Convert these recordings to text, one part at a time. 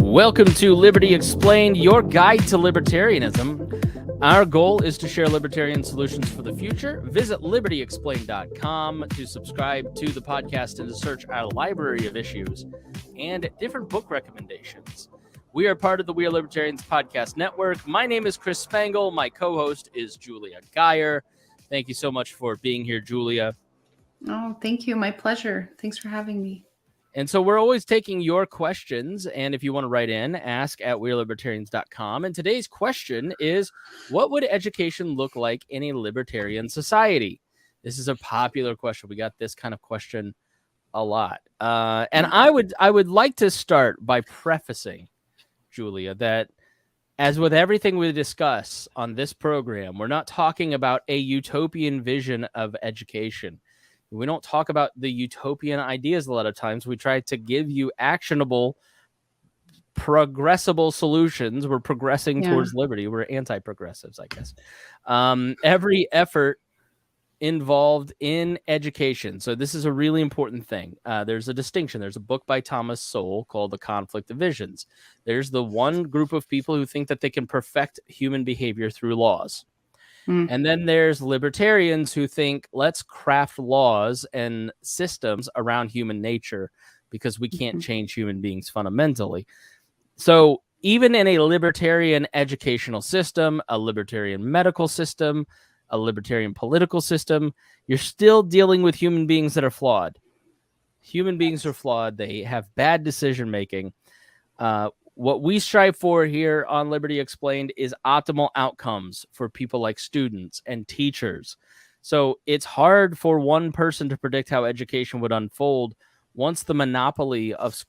Welcome to Liberty Explained, your guide to libertarianism. Our goal is to share libertarian solutions for the future. Visit libertyexplained.com to subscribe to the podcast and to search our library of issues and different book recommendations. We are part of the We Are Libertarians podcast network. My name is Chris Spangle. My co-host is Julia Geyer. Thank you so much for being here, Julia. Oh, thank you. My pleasure. Thanks for having me. And so we're always taking your questions. And if you want to write in, ask at wearelibertarians.com. And today's question is, what would education look like in a libertarian society? This is a popular question. We got this kind of question a lot. And I would like to start by prefacing, Julia, that as with everything we discuss on this program, we're not talking about a utopian vision of education. We don't talk about the utopian ideas a lot of times. We try to give you actionable, progressible solutions. We're progressing towards liberty. We're anti-progressives, I guess. Every effort involved in education. So this is a really important thing. There's a distinction. There's a book by Thomas Sowell called The Conflict of Visions. There's the one group of people who think that they can perfect human behavior through laws. And then there's libertarians who think, let's craft laws and systems around human nature because we can't change human beings fundamentally. So even in a libertarian educational system, a libertarian medical system, a libertarian political system, you're still dealing with human beings that are flawed. Human beings are flawed. They have bad decision making. What we strive for here on Liberty Explained is optimal outcomes for people like students and teachers. So it's hard for one person to predict how education would unfold once the monopoly of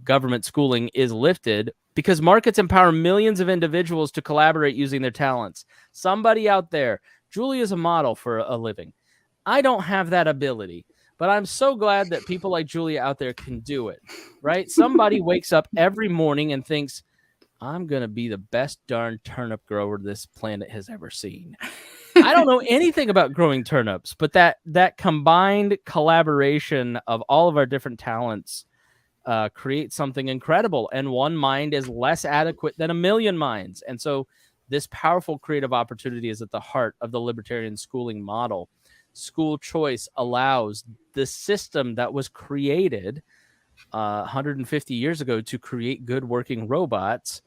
government schooling is lifted, because markets empower millions of individuals to collaborate using their talents. Somebody out there, Julie is a model for a living. I don't have that ability. But I'm so glad that people like Julia out there can do it, right? Somebody wakes up every morning and thinks, I'm going to be the best darn turnip grower this planet has ever seen. I don't know anything about growing turnips, but that combined collaboration of all of our different talents creates something incredible. And one mind is less adequate than a million minds. And so this powerful creative opportunity is at the heart of the libertarian schooling model. School choice allows the system that was created 150 years ago to create good working robots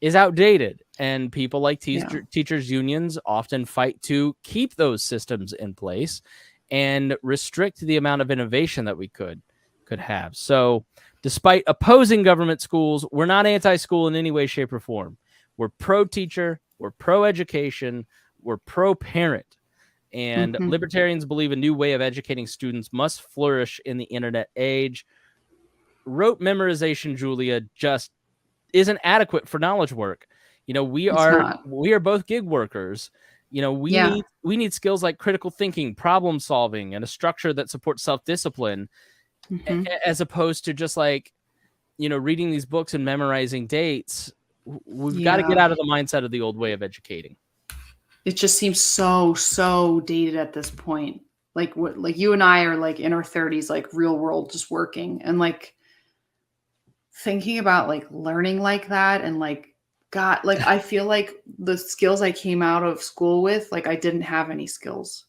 is outdated. And people like teachers unions often fight to keep those systems in place and restrict the amount of innovation that we could have. So despite opposing government schools, we're not anti-school in any way, shape, or form. We're pro-teacher, we're pro-education, we're pro-parent. And libertarians believe a new way of educating students must flourish in the internet age. Rote memorization, Julia, just isn't adequate for knowledge work. You know, we are both gig workers. You know, we need skills like critical thinking, problem solving, and a structure that supports self-discipline, as opposed to just like, you know, reading these books and memorizing dates. We've got to get out of the mindset of the old way of educating. It just seems so dated at this point. Like you and I are like in our 30s, like real world, just working and like thinking about like learning like that. And like, God, like, I feel like the skills I came out of school with, like I didn't have any skills.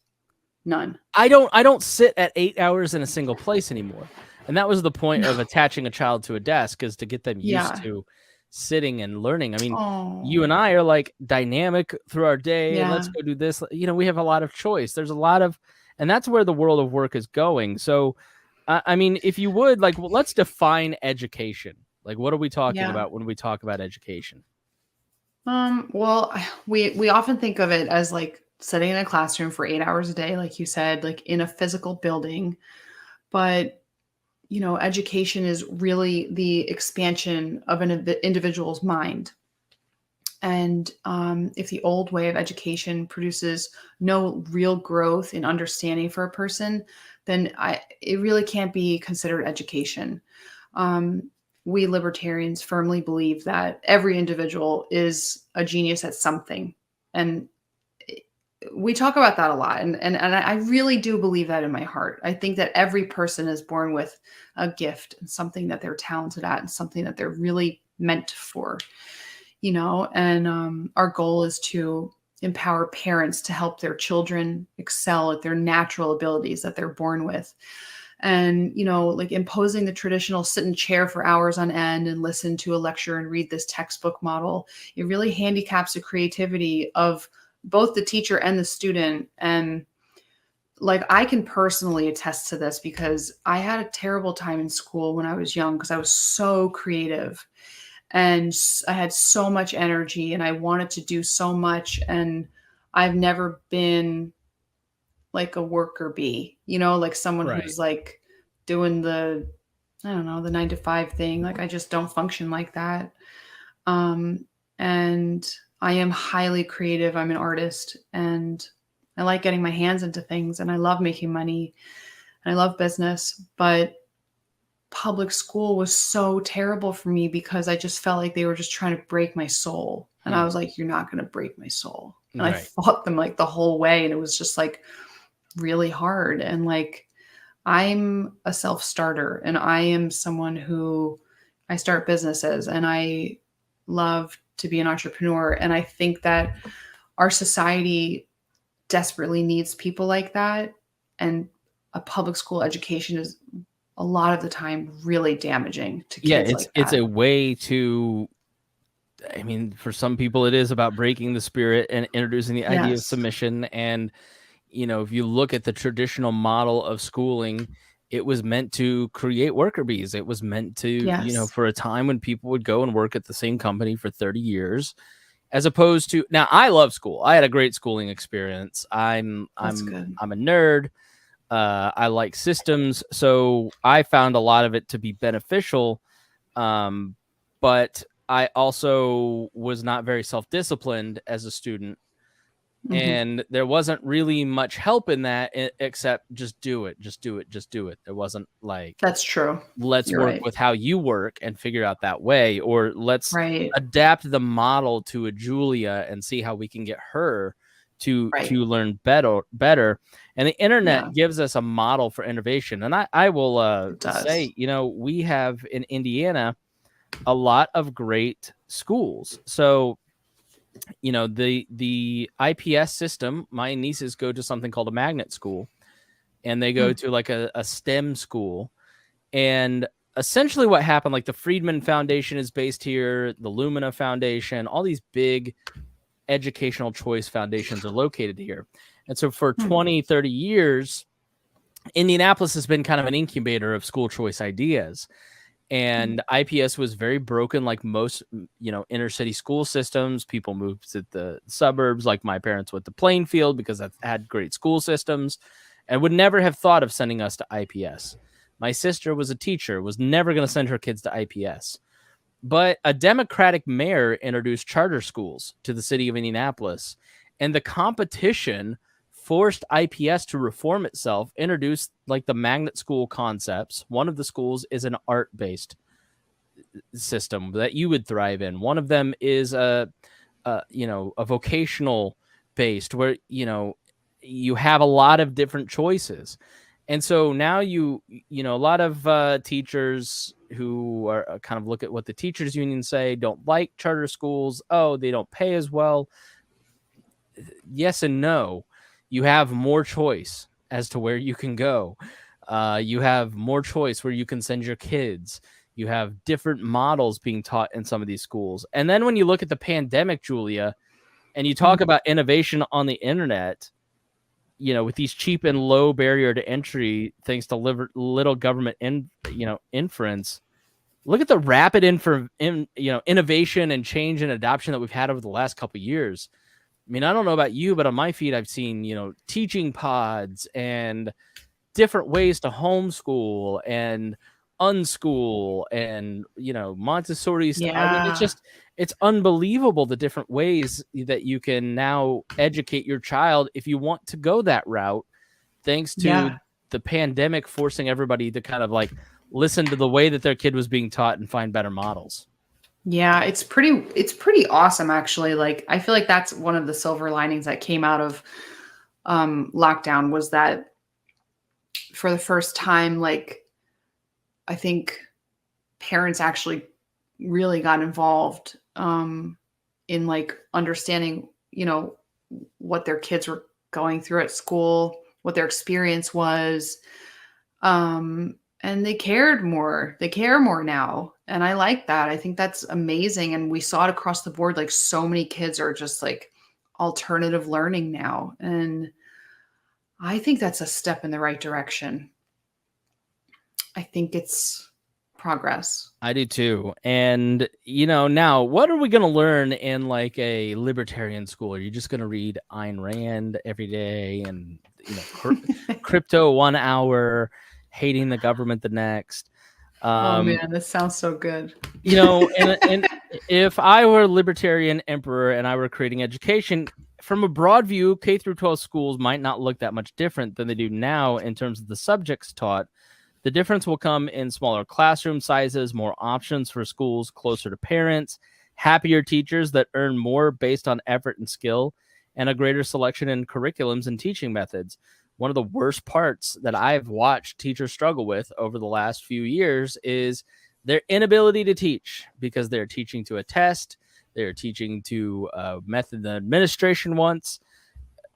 None. I don't sit at 8 hours in a single place anymore. And that was the point of attaching a child to a desk, is to get them used to sitting and learning. I mean, you and I are like dynamic through our day and let's go do this. You know, we have a lot of choice. There's a lot of, and that's where the world of work is going. So, I mean, if you would like, well, let's define education. Like, what are we talking about when we talk about education? Well, we often think of it as like sitting in a classroom for 8 hours a day, like you said, like in a physical building. But you know, education is really the expansion of an individual's mind. And if the old way of education produces no real growth in understanding for a person, then it really can't be considered education. We libertarians firmly believe that every individual is a genius at something. And we talk about that a lot, and I really do believe that in my heart. I think that every person is born with a gift and something that they're talented at and something that they're really meant for, and our goal is to empower parents to help their children excel at their natural abilities that they're born with. And, like imposing the traditional sit in chair for hours on end and listen to a lecture and read this textbook model, it really handicaps the creativity of both the teacher and the student. And like, I can personally attest to this because I had a terrible time in school when I was young because I was so creative and I had so much energy and I wanted to do so much. And I've never been like a worker bee, like someone Right. who's like doing I don't know, the 9 to 5 thing. Like I just don't function like that. And I am highly creative. I'm an artist and I like getting my hands into things and I love making money and I love business, but public school was so terrible for me because I just felt like they were just trying to break my soul. And I was like, you're not going to break my soul. And I fought them like the whole way. And it was just like really hard. And like, I'm a self-starter and I am someone who I start businesses and I love to be an entrepreneur. And I think that our society desperately needs people like that. And a public school education is a lot of the time really damaging to kids. It's a way to, I mean, for some people it is about breaking the spirit and introducing the idea of submission. And, if you look at the traditional model of schooling, it was meant to create worker bees. It was meant to, for a time when people would go and work at the same company for 30 years, as opposed to, now I love school. I had a great schooling experience. I'm a nerd. I like systems. So I found a lot of it to be beneficial. But I also was not very self-disciplined as a student. Mm-hmm. And there wasn't really much help in that except just do it. There wasn't like, that's true. Let's work with how you work and figure out that way, or let's adapt the model to a Julia and see how we can get her to learn better. And the internet gives us a model for innovation. And I will say, we have in Indiana a lot of great schools. So, the IPS system, my nieces go to something called a magnet school, and they go to like a STEM school. And essentially what happened, like the Friedman Foundation is based here, the Lumina Foundation, all these big educational choice foundations are located here. And so for 20, 30 years, Indianapolis has been kind of an incubator of school choice ideas. And IPS was very broken, like most, inner city school systems. People moved to the suburbs, like my parents went to Plainfield because that had great school systems, and would never have thought of sending us to IPS. My sister was a teacher, was never going to send her kids to IPS. But a Democratic mayor introduced charter schools to the city of Indianapolis, and the competition forced IPS to reform itself, introduce like the magnet school concepts. One of the schools is an art-based system that you would thrive in. One of them is a vocational based where, you have a lot of different choices. And so now a lot of teachers who are kind of look at what the teachers union say, don't like charter schools. Oh, they don't pay as well. Yes and no. You have more choice as to where you can go. You have more choice where you can send your kids. You have different models being taught in some of these schools. And then when you look at the pandemic, Julia, and you talk about innovation on the internet, with these cheap and low barrier to entry, thanks to little government inference, look at the rapid innovation and change and adoption that we've had over the last couple of years. I mean, I don't know about you, but on my feed, I've seen, teaching pods and different ways to homeschool and unschool and, Montessori stuff. I mean, it's unbelievable the different ways that you can now educate your child if you want to go that route, thanks to the pandemic forcing everybody to kind of like listen to the way that their kid was being taught and find better models. Yeah, it's pretty awesome actually. Like I feel like that's one of the silver linings that came out of lockdown was that for the first time, like I think parents actually really got involved in like understanding, what their kids were going through at school, what their experience was. And they cared more. They care more now. And I like that. I think that's amazing. And we saw it across the board. Like so many kids are just like alternative learning now. And I think that's a step in the right direction. I think it's progress. I do too. And, now what are we going to learn in like a libertarian school? Are you just going to read Ayn Rand every day and, crypto 1 hour, hating the government the next? Oh man, this sounds so good. And if I were a libertarian emperor and I were creating education from a broad view, K through 12 schools might not look that much different than they do now in terms of the subjects taught. The difference will come in smaller classroom sizes, more options for schools closer to parents, happier teachers that earn more based on effort and skill, and a greater selection in curriculums and teaching methods. One of the worst parts that I've watched teachers struggle with over the last few years is their inability to teach because they're teaching to a test, they're teaching to a method the administration wants,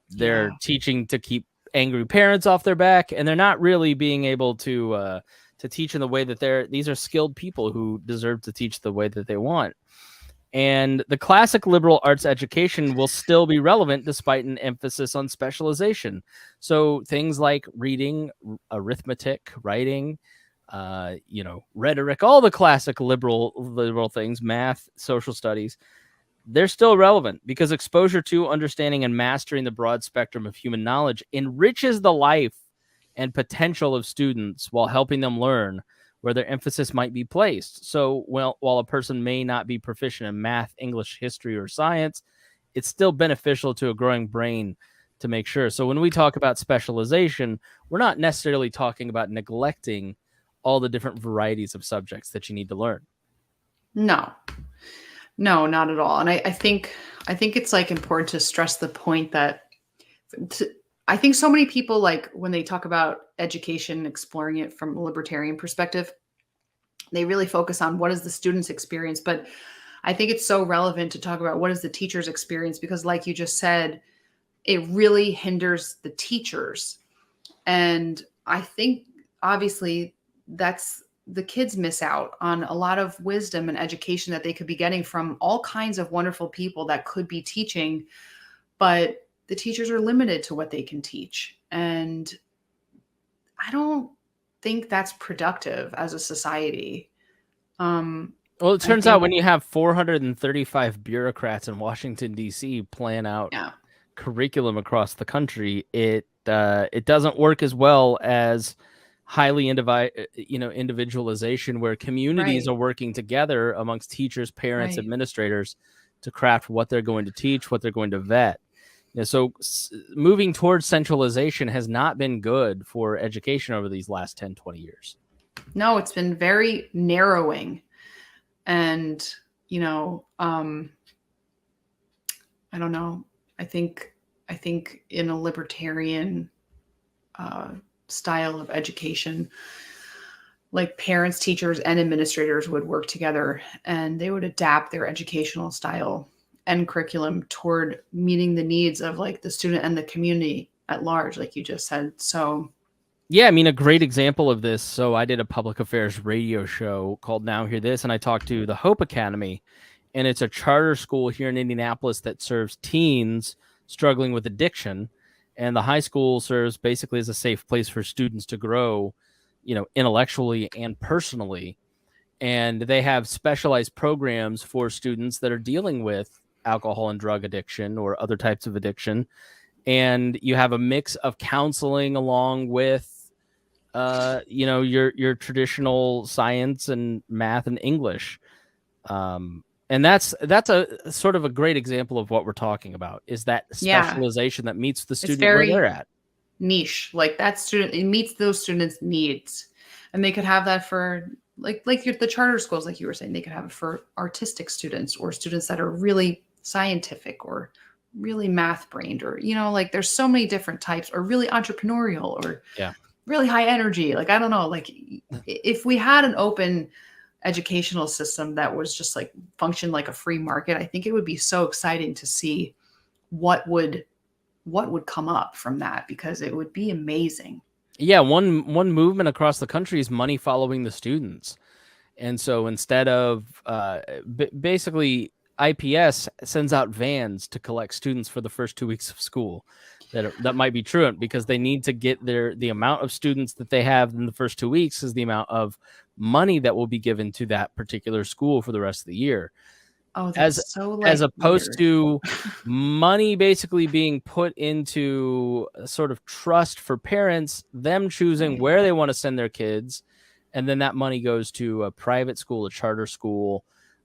they're teaching to keep angry parents off their back, and they're not really being able to teach in the way that these are skilled people who deserve to teach the way that they want. And the classic liberal arts education will still be relevant despite an emphasis on specialization. So things like reading, arithmetic, writing, rhetoric, all the classic liberal things, math, social studies, they're still relevant because exposure to, understanding, and mastering the broad spectrum of human knowledge enriches the life and potential of students while helping them learn where their emphasis might be placed. So, while a person may not be proficient in math, English, history, or science, it's still beneficial to a growing brain to make sure. So when we talk about specialization, we're not necessarily talking about neglecting all the different varieties of subjects that you need to learn. No, not at all. And I think it's like important to stress the point that I think so many people, like when they talk about education, exploring it from a libertarian perspective, they really focus on what is the student's experience. But I think it's so relevant to talk about what is the teacher's experience because, like you just said, it really hinders the teachers. And I think obviously that's the kids miss out on a lot of wisdom and education that they could be getting from all kinds of wonderful people that could be teaching, but the teachers are limited to what they can teach. And I don't think that's productive as a society. Well, it turns out when you have 435 bureaucrats in Washington, D.C. plan out curriculum across the country, it doesn't work as well as highly individualization, where communities are working together amongst teachers, parents, administrators to craft what they're going to teach, what they're going to vet. So moving towards centralization has not been good for education over these last 10, 20 years. No, it's been very narrowing. And, I don't know. I think in a libertarian style of education, like parents, teachers, and administrators would work together and they would adapt their educational style and curriculum toward meeting the needs of like the student and the community at large, like you just said. So yeah, I mean, a great example of this. So I did a public affairs radio show called Now Hear This, and I talked to the Hope Academy, and it's a charter school here in Indianapolis that serves teens struggling with addiction. And the high school serves basically as a safe place for students to grow, intellectually and personally. And they have specialized programs for students that are dealing with alcohol and drug addiction or other types of addiction. And you have a mix of counseling along with, your traditional science and math and English. And that's a sort of a great example of what we're talking about, is that specialization that meets the student where they're at. Niche, like that student, it meets those students' needs. And they could have that for the charter schools, like you were saying, they could have it for artistic students or students that are really scientific or really math brained, or like there's so many different types, or really entrepreneurial, or Yeah. really high energy. Like, I don't know, like if we had an open educational system that was just like function like a free market, I think it would be so exciting to see what would come up from that, because it would be amazing. Yeah, one movement across the country is money following the students. And so instead of basically IPS sends out vans to collect students for the first 2 weeks of school. That might be truant, because they need to get the amount of students that they have in the first 2 weeks is the amount of money that will be given to that particular school for the rest of the year. Oh, that's so like as opposed weird. to money basically being put into a sort of trust for parents, them choosing Right. where they want to send their kids. And then that money goes to a private school, a charter school,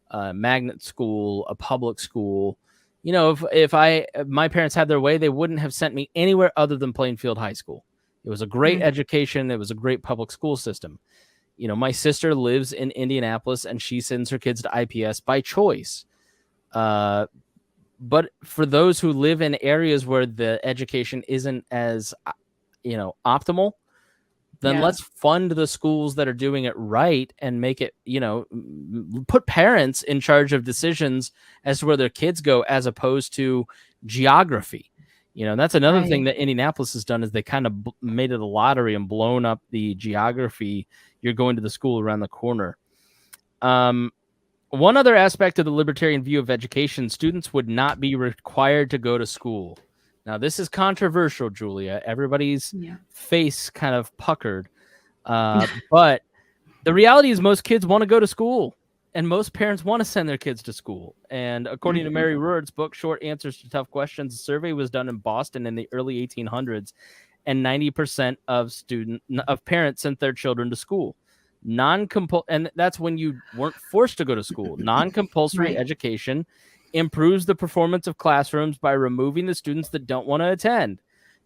a magnet school, a public school. If my parents had their way, they wouldn't have sent me anywhere other than Plainfield High School. It was a great education. It was a great public school system. My sister lives in Indianapolis and she sends her kids to IPS by choice. But for those who live in areas where the education isn't as, optimal, then let's fund the schools that are doing it right and make it, put parents in charge of decisions as to where their kids go, as opposed to geography. That's another thing that Indianapolis has done, is they kind of made it a lottery and blown up the geography. You're going to the school around the corner. One other aspect of the libertarian view of education, students would not be required to go to school. Now, this is controversial, Julia. Everybody's face kind of puckered. But the reality is most kids want to go to school, and most parents want to send their kids to school. And according to Mary Ruhr's book, Short Answers to Tough Questions, a survey was done in Boston in the early 1800s, and 90% of parents sent their children to school. And that's when you weren't forced to go to school. Non-compulsory education improves the performance of classrooms by removing the students that don't want to attend.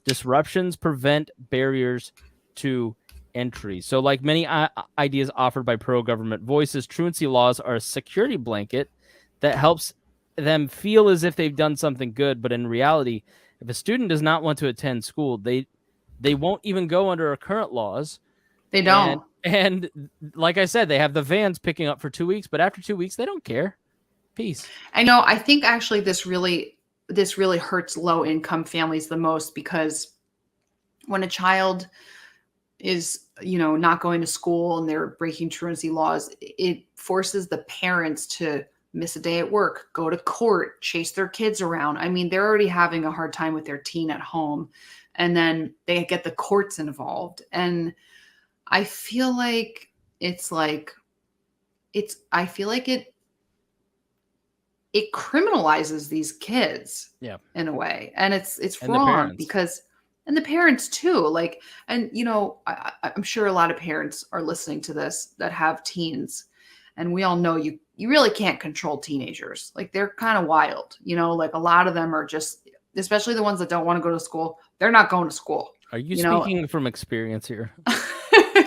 Disruptions prevent barriers to entry. So like many ideas offered by pro-government voices, truancy laws are a security blanket that helps them feel as if they've done something good. But in reality, if a student does not want to attend school, they won't even go under our current laws. They don't. And like I said, they have the vans picking up for 2 weeks, but after 2 weeks, they don't care. Peace. I know. I think actually this really hurts low income families the most, because when a child is, not going to school and they're breaking truancy laws, it forces the parents to miss a day at work, go to court, chase their kids around. I mean, they're already having a hard time with their teen at home, and then they get the courts involved. And I feel like it criminalizes these kids in a way. And it's wrong, because, and the parents too, like, and I'm sure a lot of parents are listening to this that have teens, and we all know you really can't control teenagers. Like, they're kind of wild, like a lot of them are just, especially the ones that don't want to go to school, they're not going to school. Are you speaking from experience here?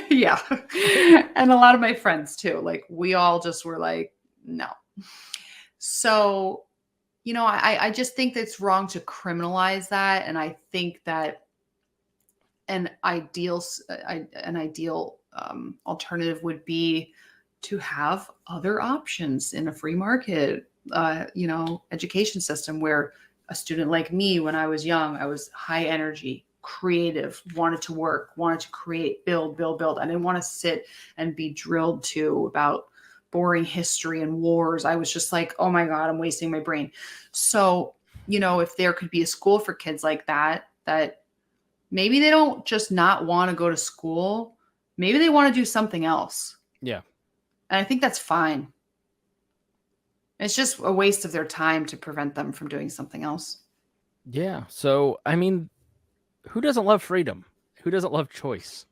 Yeah. And a lot of my friends too, like, we all just were like, no. So, I just think that it's wrong to criminalize that. And I think that an ideal alternative would be to have other options in a free market, education system, where a student like me, when I was young, I was high energy, creative, wanted to work, wanted to create, build. I didn't want to sit and be drilled to about boring history and wars. I was just like, oh my God, I'm wasting my brain. So, if there could be a school for kids like that maybe they don't just not want to go to school, maybe they want to do something else. Yeah. And I think that's fine. It's just a waste of their time to prevent them from doing something else. Yeah. So, I mean, who doesn't love freedom? Who doesn't love choice?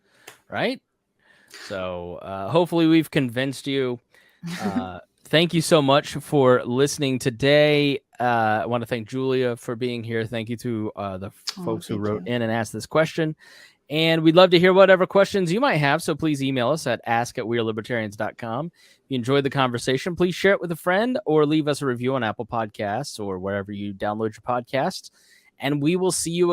Right? So hopefully we've convinced you. Thank you so much for listening today. I want to thank Julia for being here. Thank you to the folks who wrote in and asked this question. And we'd love to hear whatever questions you might have. So please email us at ask@wearelibertarians.com. If you enjoyed the conversation, please share it with a friend or leave us a review on Apple Podcasts or wherever you download your podcasts. And we will see you again.